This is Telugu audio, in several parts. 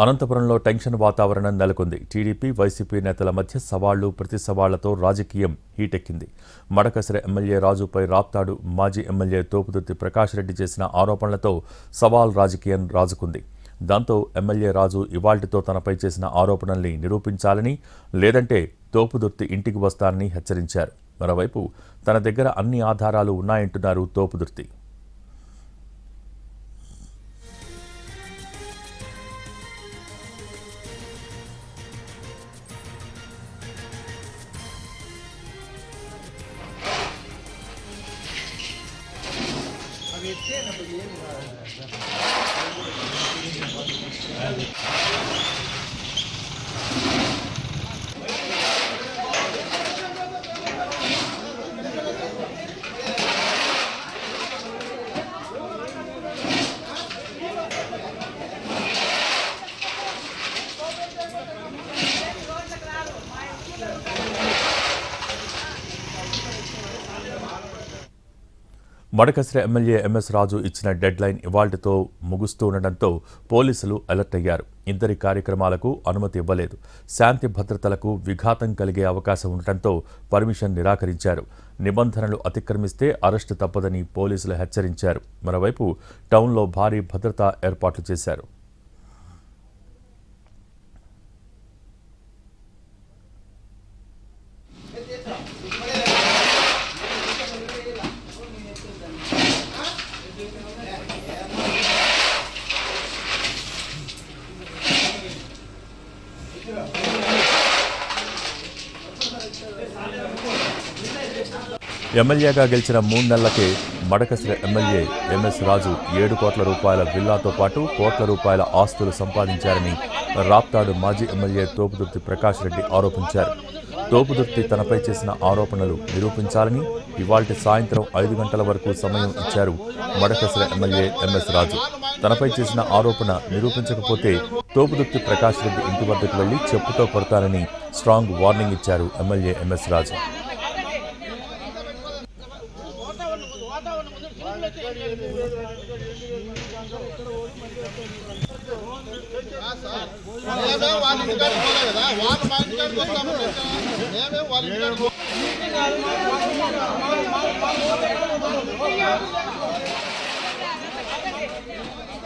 అనంతపురంలో టెన్షన్ వాతావరణం నెలకొంది. టీడీపీ, వైసీపీ నేతల మధ్య సవాళ్లు, ప్రతి సవాళ్లతో రాజకీయం హీటెక్కింది. మడకసిర ఎమ్మెల్యే రాజుపై రాప్తాడు మాజీ ఎమ్మెల్యే తోపుదుర్తి ప్రకాష్ రెడ్డి చేసిన ఆరోపణలతో సవాల్ రాజకీయం రాజుకుంది. దాంతో ఎమ్మెల్యే రాజు ఇవాళ్టితో తనపై చేసిన ఆరోపణల్ని నిరూపించాలని, లేదంటే తోపుదుర్తి ఇంటికి వస్తానని హెచ్చరించారు. మరోవైపు తన దగ్గర అన్ని ఆధారాలు ఉన్నాయంటున్నారు తోపుదుర్తి. మడకసిర ఎమ్మెల్యే ఎంఎస్ రాజు ఇచ్చిన డెడ్ లైన్ ఇవాళ్టితో ముగుస్తుండటంతో పోలీసులు అలర్ట్ అయ్యారు. ఇద్దరి కార్యక్రమాలకు అనుమతి ఇవ్వలేదు. శాంతి భద్రతలకు విఘాతం కలిగే అవకాశం ఉండటంతో పర్మిషన్ నిరాకరించారు. నిబంధనలు అతిక్రమిస్తే అరెస్టు తప్పదని పోలీసులు హెచ్చరించారు. మరోవైపు టౌన్లో భారీ భద్రతా ఏర్పాట్లు చేశారు. ఎమ్మెల్యేగా గెలిచిన 3 నెలలకే మడకసిర ఎమ్మెల్యే ఎంఎస్ రాజు 7 కోట్ల రూపాయల విల్లాతో పాటు కోట్ల రూపాయల ఆస్తులు సంపాదించారని రాప్తాడు మాజీ ఎమ్మెల్యే తోపుదుర్తి ప్రకాష్ రెడ్డి ఆరోపించారు. తోపుదుర్తి తనపై చేసిన ఆరోపణలు నిరూపించాలని ఇవాల్టి సాయంత్రం 5 గంటల వరకు సమయం ఇచ్చారు మడకసిర ఎమ్మెల్యే ఎంఎస్ రాజు. తనపై చేసిన ఆరోపణ నిరూపించకపోతే తోపుదుర్తి ప్రకాష్ రెడ్డి ఇంటి వద్దకు వెళ్లి చెప్పుతో కొడతారని స్ట్రాంగ్ వార్నింగ్ ఇచ్చారు ఎమ్మెల్యే ఎంఎస్ రాజు.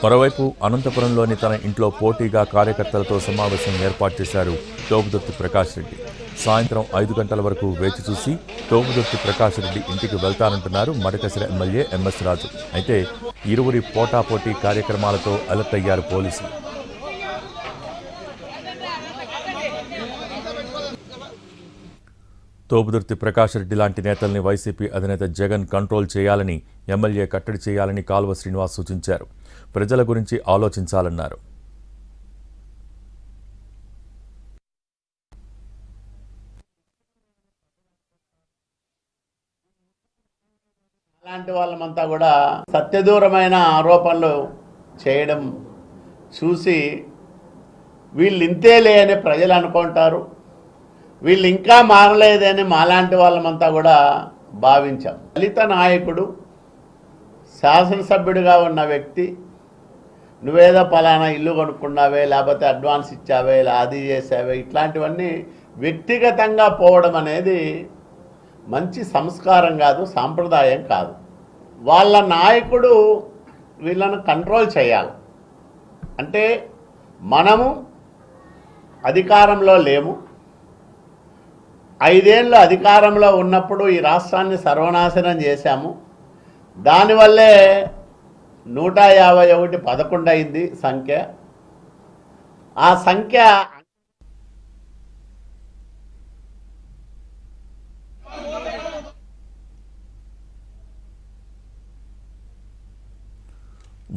మరోవైపు అనంతపురంలోని తన ఇంట్లో పోటీగా కార్యకర్తలతో సమావేశం ఏర్పాటు చేశారు తోపుదుర్తి ప్రకాష్ రెడ్డి. సాయంత్రం 5 గంటల వరకు వేచి చూసి తోపుదుర్తి ప్రకాష్ రెడ్డి ఇంటికి వెళ్తానంటున్నారు మడకసిర ఎమ్మెల్యే ఎంఎస్ రాజు. అయితే ఇరువురి పోటాపోటీ కార్యక్రమాలతో అలర్ట్ అయ్యారు పోలీసులు. తోపుదుర్తి ప్రకాష్ రెడ్డి లాంటి నేతల్ని వైసీపీ అధినేత జగన్ కంట్రోల్ చేయాలని, ఎమ్మెల్యే కట్టడి చేయాలని కాల్వ శ్రీనివాస్ సూచించారు. ప్రజల గురించి ఆలోచించాలన్నారు. అలాంటి వాళ్ళమంతా కూడా సత్యదూరమైన ఆరోపణలు చేయడం చూసి వీళ్ళు ఇంతేలే అని ప్రజలు అనుకుంటారు, వీళ్ళు ఇంకా మారలేదని మాలాంటి వాళ్ళమంతా కూడా భావించాం. దళిత నాయకుడు, శాసనసభ్యుడిగా ఉన్న వ్యక్తి, నువ్వేదో పలానా ఇల్లు కొనుక్కున్నావే, లేకపోతే అడ్వాన్స్ ఇచ్చావే, ఇలా అది చేసావే, ఇట్లాంటివన్నీ వ్యక్తిగతంగా పోవడం అనేది మంచి సంస్కారం కాదు, సాంప్రదాయం కాదు. వాళ్ళ నాయకుడు వీళ్ళను కంట్రోల్ చేయాలి. అంటే మనము అధికారంలో లేము, 5 ఏళ్ళు అధికారంలో ఉన్నప్పుడు ఈ రాష్ట్రాన్ని సర్వనాశనం చేశాము. దానివల్లే 151 11 అయింది సంఖ్య. ఆ సంఖ్య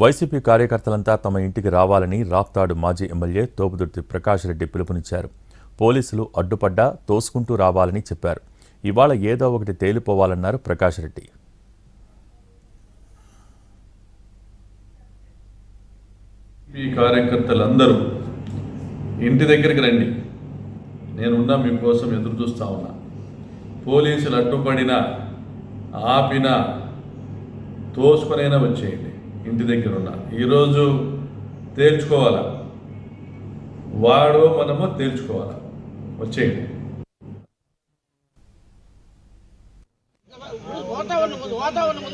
వైసీపీ కార్యకర్తలంతా తమ ఇంటికి రావాలని రాప్తాడు మాజీ ఎమ్మెల్యే తోపుదుర్తి ప్రకాష్ రెడ్డి పిలుపునిచ్చారు. పోలీసులు అడ్డుపడ్డా తోసుకుంటూ రావాలని చెప్పారు. ఇవాళ ఏదో ఒకటి తేలిపోవాలన్నారు ప్రకాష్ రెడ్డి. ఈ కార్యకర్తలందరూ ఇంటి దగ్గరికి రండి, నేనున్నా మీకోసం ఎదురు చూస్తూ ఉన్నా. పోలీసులు అడ్డుపడినా ఆపినా తోసుకొనైనా వచ్చేయండి. ఇంటి దగ్గర ఉన్నా ఈరోజు తేల్చుకోవాలా, వాడో మనమో తేల్చుకోవాలి. వచ్చేయండి. వాతావరణం